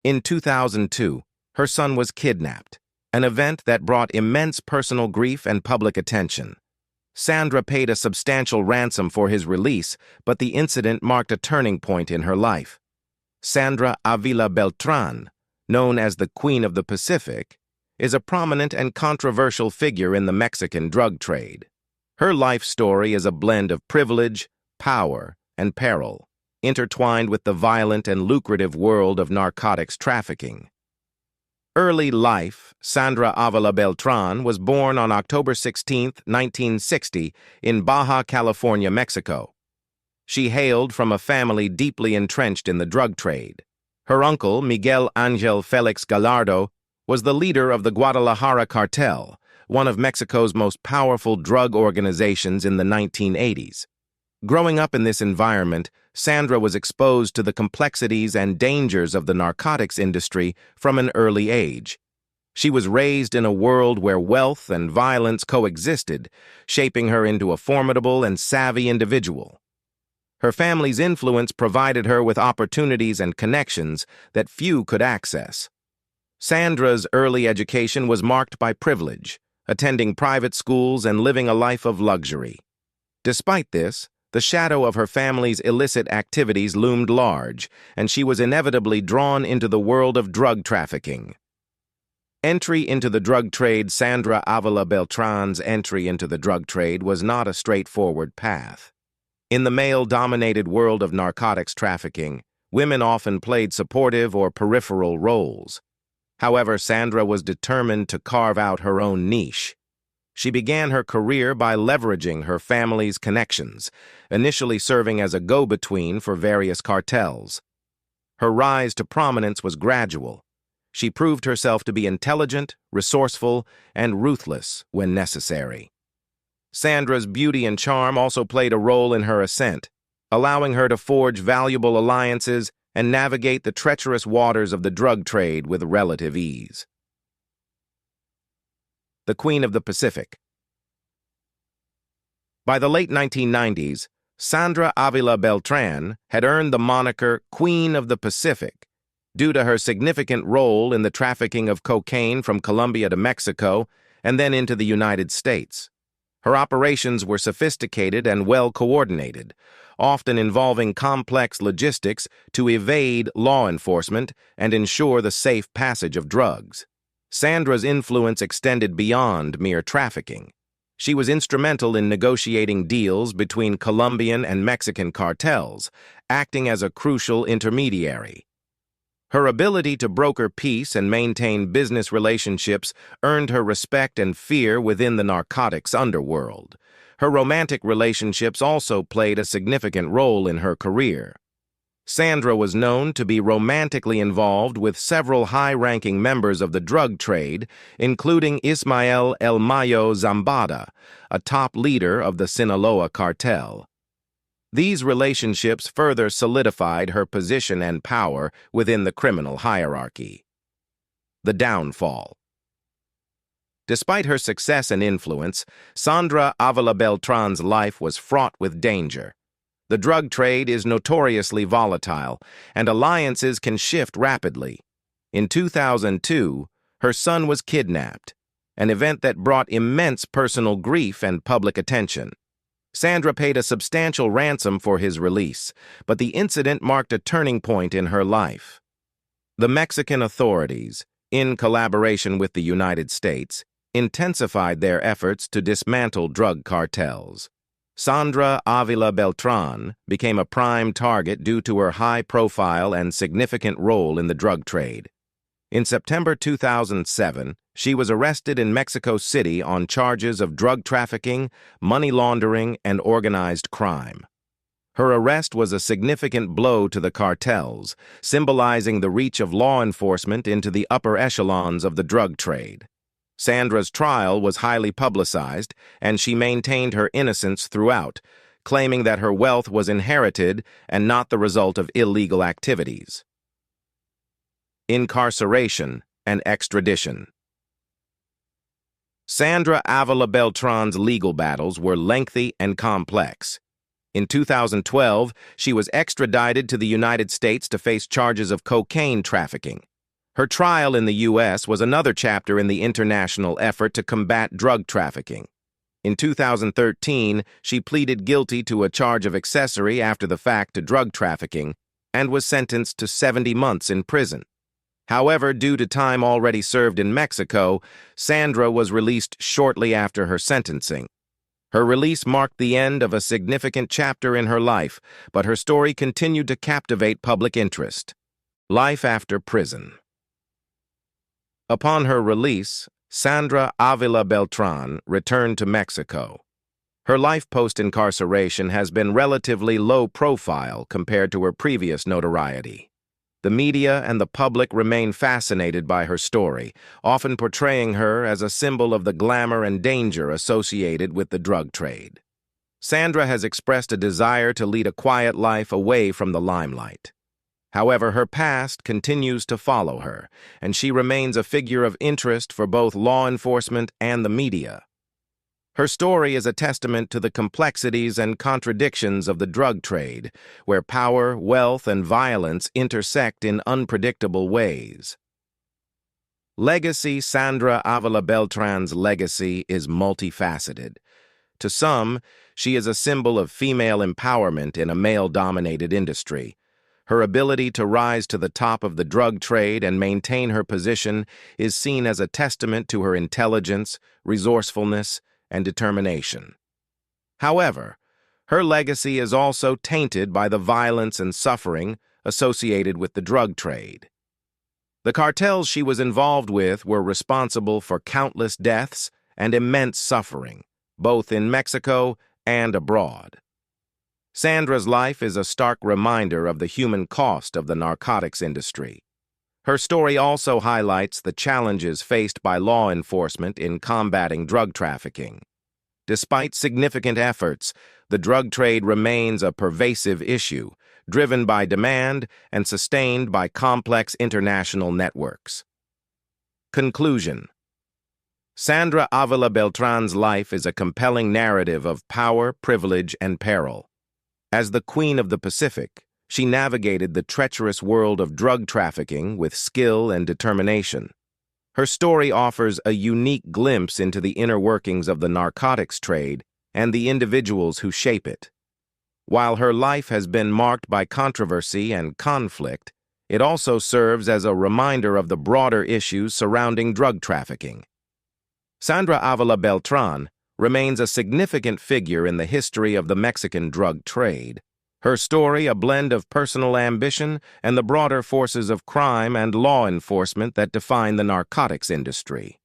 In 2002, her son was kidnapped, an event that brought immense personal grief and public attention. Sandra paid a substantial ransom for his release, but the incident marked a turning point in her life. Sandra Ávila Beltrán, known as the Queen of the Pacific, is a prominent and controversial figure in the Mexican drug trade. Her life story is a blend of privilege, power, and peril, intertwined with the violent and lucrative world of narcotics trafficking. Early life. Sandra Ávila Beltrán was born on October 16, 1960, in Baja California, Mexico. She hailed from a family deeply entrenched in the drug trade. Her uncle, Miguel Ángel Félix Gallardo, was the leader of the Guadalajara Cartel, one of Mexico's most powerful drug organizations in the 1980s. Growing up in this environment, Sandra was exposed to the complexities and dangers of the narcotics industry from an early age. She was raised in a world where wealth and violence coexisted, shaping her into a formidable and savvy individual. Her family's influence provided her with opportunities and connections that few could access. Sandra's early education was marked by privilege, attending private schools and living a life of luxury. Despite this, the shadow of her family's illicit activities loomed large, and she was inevitably drawn into the world of drug trafficking. Entry into the drug trade. Sandra Ávila Beltrán's entry into the drug trade was not a straightforward path. In the male-dominated world of narcotics trafficking, women often played supportive or peripheral roles. However, Sandra was determined to carve out her own niche. She began her career by leveraging her family's connections, initially serving as a go-between for various cartels. Her rise to prominence was gradual. She proved herself to be intelligent, resourceful, and ruthless when necessary. Sandra's beauty and charm also played a role in her ascent, allowing her to forge valuable alliances and navigate the treacherous waters of the drug trade with relative ease. The Queen of the Pacific. By the late 1990s, Sandra Ávila Beltrán had earned the moniker Queen of the Pacific due to her significant role in the trafficking of cocaine from Colombia to Mexico and then into the United States. Her operations were sophisticated and well-coordinated, often involving complex logistics to evade law enforcement and ensure the safe passage of drugs. Sandra's influence extended beyond mere trafficking. She was instrumental in negotiating deals between Colombian and Mexican cartels, acting as a crucial intermediary. Her ability to broker peace and maintain business relationships earned her respect and fear within the narcotics underworld. Her romantic relationships also played a significant role in her career. Sandra was known to be romantically involved with several high-ranking members of the drug trade, including Ismael El Mayo Zambada, a top leader of the Sinaloa cartel. These relationships further solidified her position and power within the criminal hierarchy. The downfall. Despite her success and influence, Sandra Ávila Beltrán's life was fraught with danger. The drug trade is notoriously volatile, and alliances can shift rapidly. In 2002, her son was kidnapped, an event that brought immense personal grief and public attention. Sandra paid a substantial ransom for his release, but the incident marked a turning point in her life. The Mexican authorities, in collaboration with the United States, intensified their efforts to dismantle drug cartels. Sandra Ávila Beltrán became a prime target due to her high profile and significant role in the drug trade. In September 2007, she was arrested in Mexico City on charges of drug trafficking, money laundering, and organized crime. Her arrest was a significant blow to the cartels, symbolizing the reach of law enforcement into the upper echelons of the drug trade. Sandra's trial was highly publicized, and she maintained her innocence throughout, claiming that her wealth was inherited and not the result of illegal activities. Incarceration and extradition. Sandra Ávila Beltrán's legal battles were lengthy and complex. In 2012, she was extradited to the United States to face charges of cocaine trafficking, Her trial in the U.S. was another chapter in the international effort to combat drug trafficking. In 2013, she pleaded guilty to a charge of accessory after the fact to drug trafficking and was sentenced to 70 months in prison. However, due to time already served in Mexico, Sandra was released shortly after her sentencing. Her release marked the end of a significant chapter in her life, but her story continued to captivate public interest. Life after prison. Upon her release, Sandra Ávila Beltrán returned to Mexico. Her life post-incarceration has been relatively low profile compared to her previous notoriety. The media and the public remain fascinated by her story, often portraying her as a symbol of the glamour and danger associated with the drug trade. Sandra has expressed a desire to lead a quiet life away from the limelight. However, her past continues to follow her, and she remains a figure of interest for both law enforcement and the media. Her story is a testament to the complexities and contradictions of the drug trade, where power, wealth, and violence intersect in unpredictable ways. Legacy. Sandra Ávila Beltrán's legacy is multifaceted. To some, she is a symbol of female empowerment in a male-dominated industry. Her ability to rise to the top of the drug trade and maintain her position is seen as a testament to her intelligence, resourcefulness, and determination. However, her legacy is also tainted by the violence and suffering associated with the drug trade. The cartels she was involved with were responsible for countless deaths and immense suffering, both in Mexico and abroad. Sandra's life is a stark reminder of the human cost of the narcotics industry. Her story also highlights the challenges faced by law enforcement in combating drug trafficking. Despite significant efforts, the drug trade remains a pervasive issue, driven by demand and sustained by complex international networks. Conclusion. Sandra Ávila Beltrán's life is a compelling narrative of power, privilege, and peril. As the Queen of the Pacific, she navigated the treacherous world of drug trafficking with skill and determination. Her story offers a unique glimpse into the inner workings of the narcotics trade and the individuals who shape it. While her life has been marked by controversy and conflict, it also serves as a reminder of the broader issues surrounding drug trafficking. Sandra Ávila Beltrán remains a significant figure in the history of the Mexican drug trade. Her story, a blend of personal ambition and the broader forces of crime and law enforcement that define the narcotics industry.